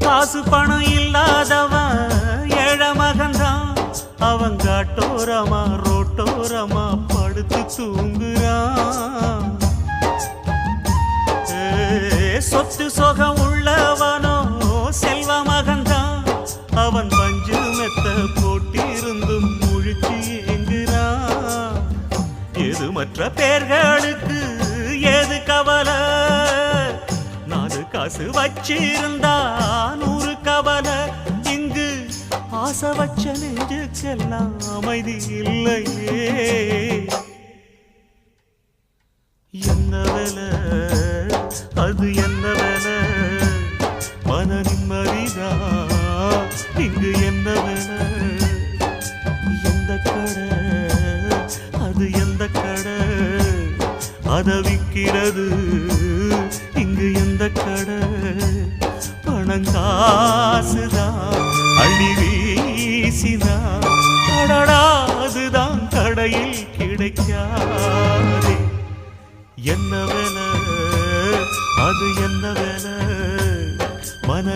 காசு பணம் இல்லாதவன் ஏழை மகன்தான். அவன் காட்டோரமா ரோட்டோரமா படுத்து தூங்குறான். சொத்து சொகம் உள்ளவனோ செல்வ மகன்தான். அவன் பஞ்சு மெத்த போட்டிருந்தும் முழிச்சு ஏங்குறான். எது மற்ற பேர்களுக்கு ஏது கவலை? 4 காசு வச்சிருந்தா 100 கவலை. இங்கு ஆசை வச்ச நெஞ்சுக்கெல்லாம் அமைதி இல்லையே. என்ன வேலை அது என்ன வேலை? மன நிம்மதிதான் இங்கு என்ன வேலை? எந்த கடை அது எந்த கடை? அத விற்கிறது இங்கு எந்த கடை? பணங்காசுதான் அள்ளி வீசிதான் கடடாதுதான் கடையில் கிடைக்காதே. என்ன வேலை அது என்ன வேலை? மன